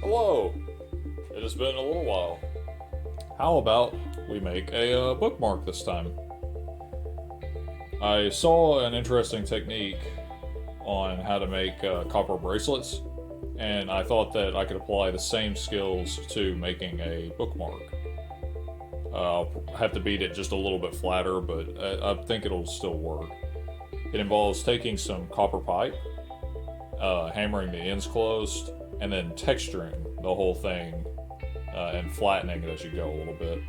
Hello! It has been a little while. How about we make a bookmark this time? I saw an interesting technique on how to make copper bracelets, and I thought that I could apply the same skills to making a bookmark. I'll have to beat it just a little bit flatter, but I think it'll still work. It involves taking some copper pipe, hammering the ends closed, and then texturing the whole thing and flattening it as you go a little bit.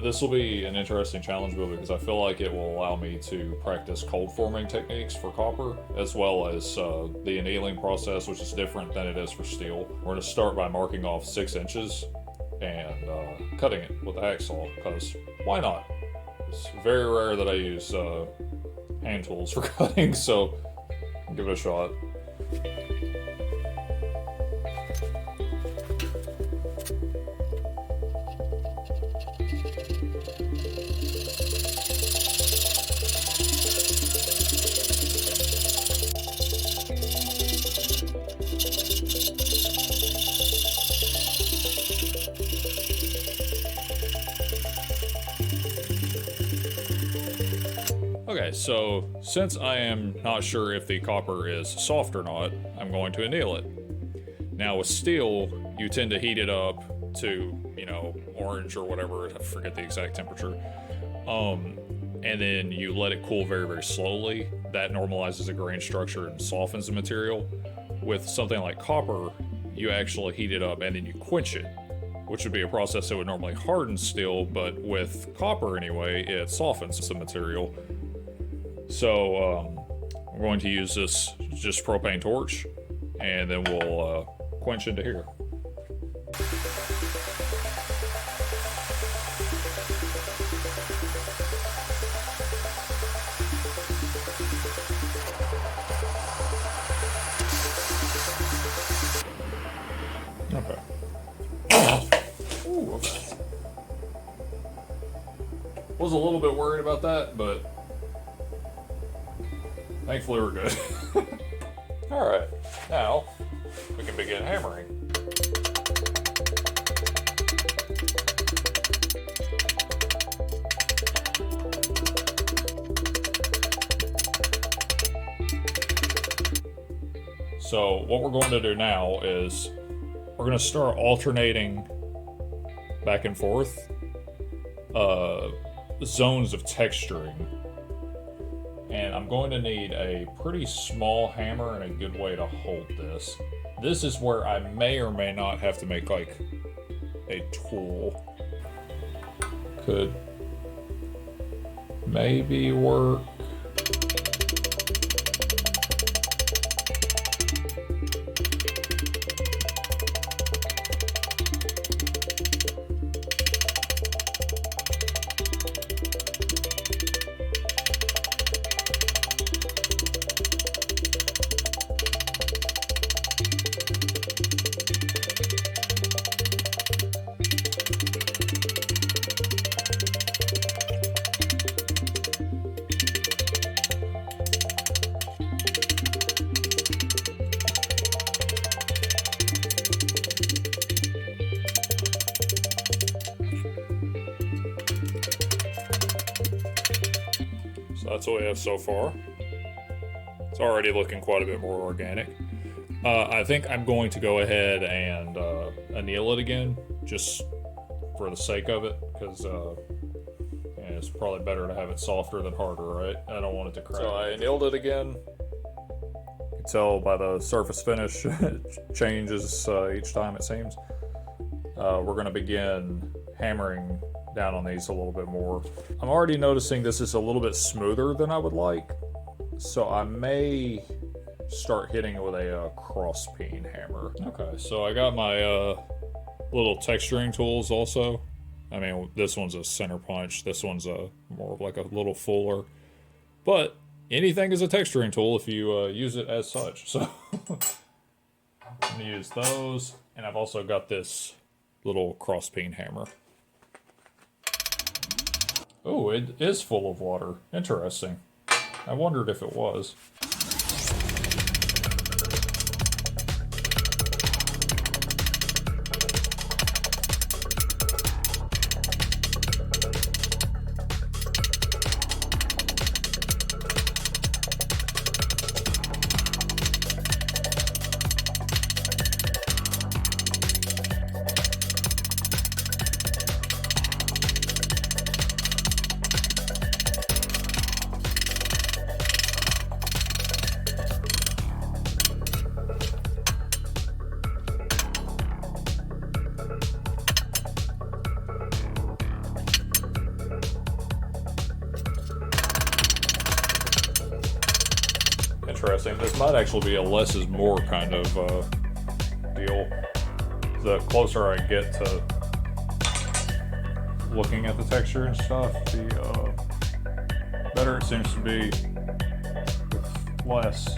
This will be an interesting challenge build because I feel like it will allow me to practice cold forming techniques for copper, as well as the annealing process, which is different than it is for steel. We're going to start by marking off 6 inches and cutting it with a hacksaw, because why not? It's very rare that I use hand tools for cutting, so give it a shot. Okay, so since I am not sure if the copper is soft or not, I'm going to anneal it. Now with steel, you tend to heat it up to, orange or whatever, I forget the exact temperature. And then you let it cool very, very slowly. That normalizes the grain structure and softens the material. With something like copper, you actually heat it up and then you quench it, which would be a process that would normally harden steel, but with copper anyway, it softens the material. So I'm going to use this just propane torch, and then we'll quench into here. Okay. Ooh, okay. Was a little bit worried about that, but thankfully we're good. Alright, now we can begin hammering. So what we're going to do now is we're going to start alternating back and forth zones of texturing. And I'm going to need a pretty small hammer and a good way to hold this. This is where I may or may not have to make like a tool. Could maybe work. So that's what we have so far. It's already looking quite a bit more organic. I think I'm going to go ahead and anneal it again, just for the sake of it, because it's probably better to have it softer than harder, right? I don't want it to crack. So I annealed it again. You can tell by the surface finish, it changes each time, it seems. We're going to begin hammering down on these a little bit more. I'm already noticing this is a little bit smoother than I would like, so I may start hitting it with a cross peen hammer. Okay, so I got my little texturing tools also. I mean, this one's a center punch, this one's a more of like a little fuller, but anything is a texturing tool if you use it as such. So I'm gonna use those, and I've also got this little cross peen hammer. Oh, it is full of water. Interesting. I wondered if it was. interesting. This might actually be a less is more kind of deal. The closer I get to looking at the texture and stuff, the better it seems to be with less.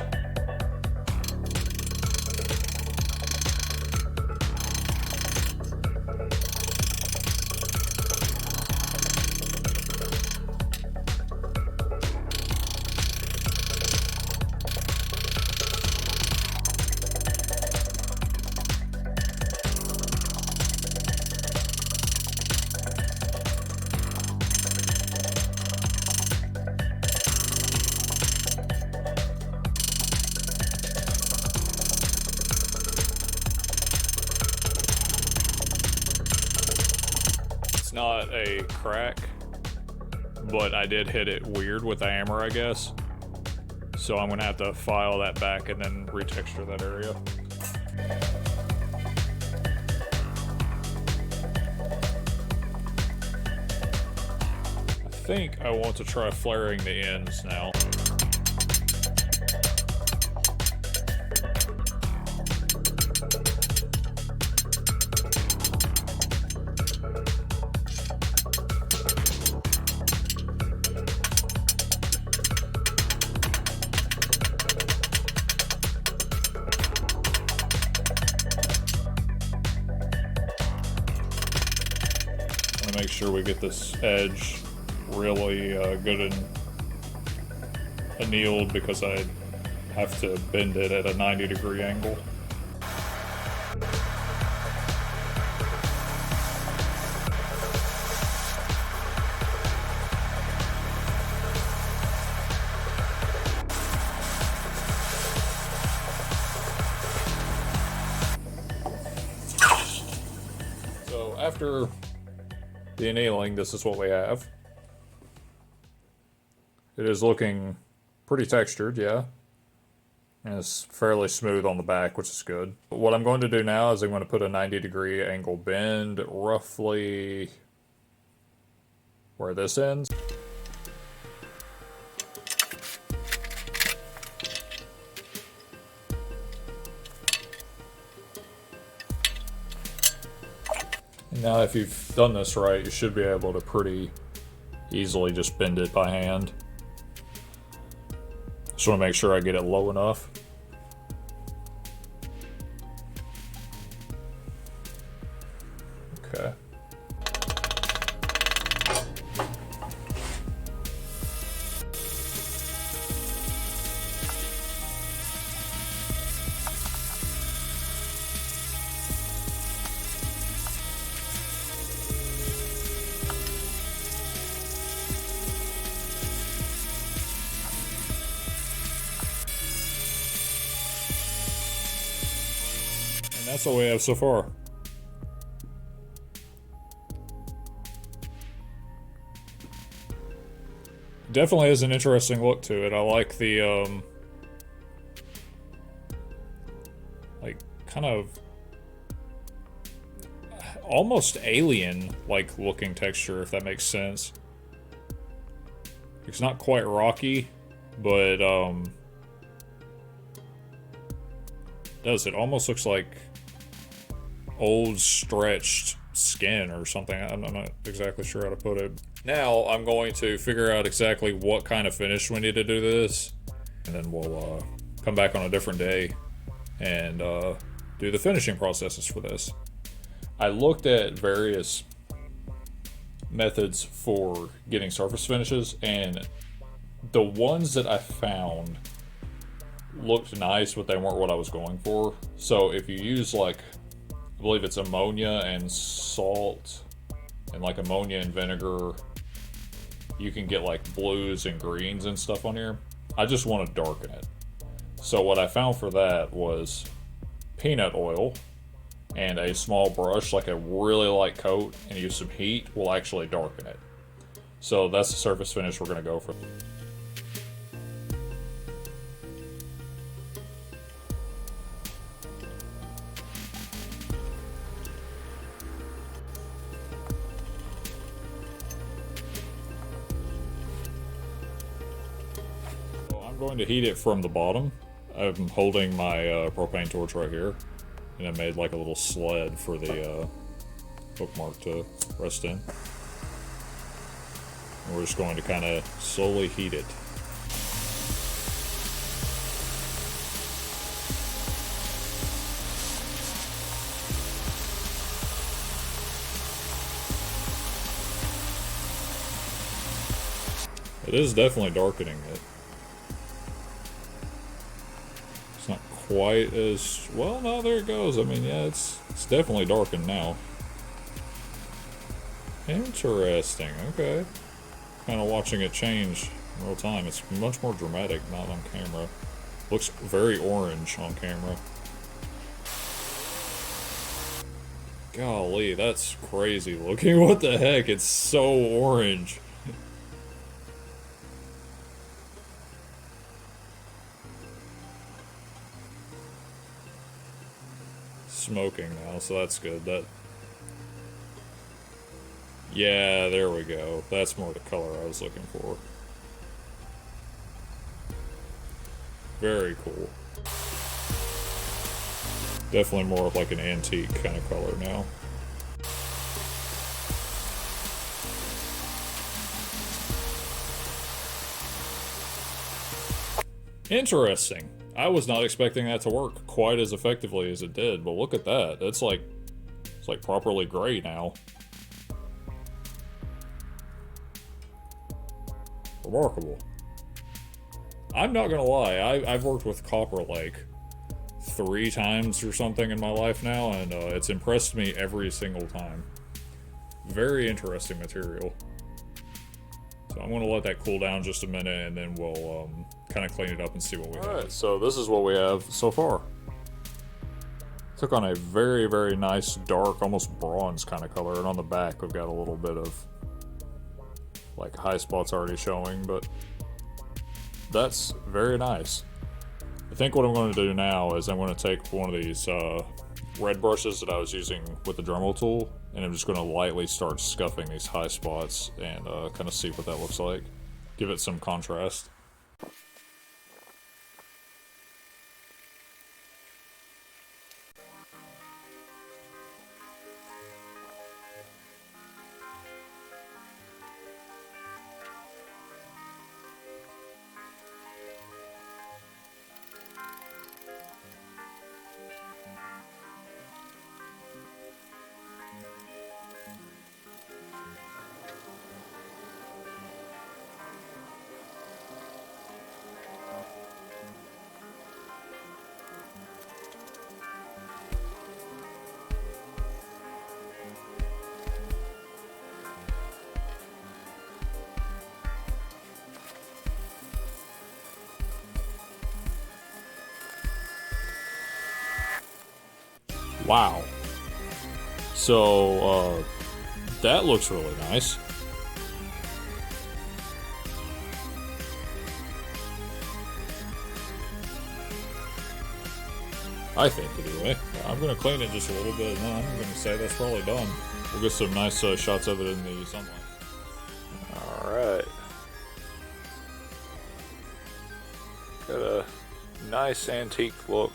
Not a crack, but I did hit it weird with the hammer, I guess. So I'm gonna have to file that back and then retexture that area. I think I want to try flaring the ends now. Make sure we get this edge really good and annealed, because I have to bend it at a 90-degree angle. So after the annealing, this is what we have. It is looking pretty textured, yeah. And it's fairly smooth on the back, which is good. But what I'm going to do now is I'm going to put a 90-degree angle bend roughly where this ends. Now, if you've done this right, you should be able to pretty easily just bend it by hand. Just want to make sure I get it low enough. Okay. That's all we have so far. Definitely has an interesting look to it. I like the, like, kind of almost alien-like looking texture, if that makes sense. It's not quite rocky, but, it almost looks like old stretched skin or something. I'm not exactly sure how to put it. Now I'm going to figure out exactly what kind of finish we need to do this, and then we'll come back on a different day and do the finishing processes for this. I looked at various methods for getting surface finishes, and the ones that I found looked nice, but they weren't what I was going for. So if you use, like, I believe it's ammonia and salt and like ammonia and vinegar, you can get like blues and greens and stuff on here. I just want to darken it. So what I found for that was peanut oil and a small brush, like a really light coat, and use some heat will actually darken it. So that's the surface finish we're going to go for. I'm going to heat it from the bottom. I'm holding my propane torch right here, and I made like a little sled for the bookmark to rest in. And we're just going to kind of slowly heat it. It is definitely darkening it. It's not quite as... well, no, there it goes. I mean, yeah, it's definitely darkened now. Interesting, okay. Kind of watching it change in real time. It's much more dramatic, not on camera. Looks very orange on camera. Golly, that's crazy looking. What the heck? It's so orange. Smoking now, so that's good. That, yeah, there we go. That's more the color I was looking for. Very cool. Definitely more of like an antique kind of color now. Interesting. I was not expecting that to work quite as effectively as it did, but look at that. It's like properly gray now. Remarkable. I'm not gonna lie, I've worked with copper like 3 times or something in my life now, and it's impressed me every single time. Very interesting material. So I'm gonna let that cool down just a minute, and then we'll kind of clean it up and see what we have. Alright, so this is what we have so far. Took on a very, very nice, dark, almost bronze kind of color, and on the back we've got a little bit of like high spots already showing, but that's very nice. I think what I'm going to do now is I'm going to take one of these red brushes that I was using with the Dremel tool, and I'm just going to lightly start scuffing these high spots and kind of see what that looks like. Give it some contrast. Wow. So, that looks really nice. I think, anyway. I'm going to clean it just a little bit, and then I'm going to say that's probably done. We'll get some nice shots of it in the sunlight. Alright. Got a nice antique look.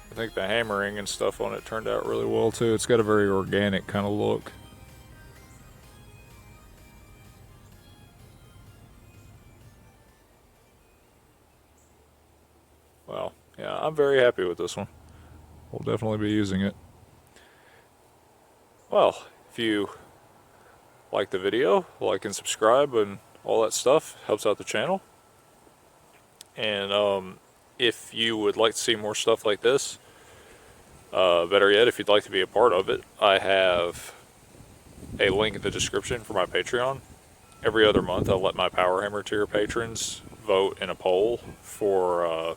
I think the hammering and stuff on it turned out really well too. It's got a very organic kind of look. Well, yeah, I'm very happy with this one. We'll definitely be using it. Well, if you like the video, like and subscribe and all that stuff helps out the channel. And if you would like to see more stuff like this, better yet, if you'd like to be a part of it, I have a link in the description for my Patreon. Every other month, I'll let my Power Hammer tier patrons vote in a poll for a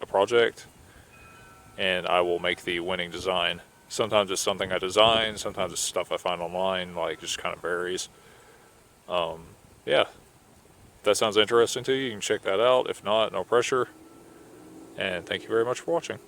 project, and I will make the winning design. Sometimes it's something I design, sometimes it's stuff I find online, like, just kind of varies. Yeah, if that sounds interesting to you, you can check that out. If not, no pressure. And thank you very much for watching.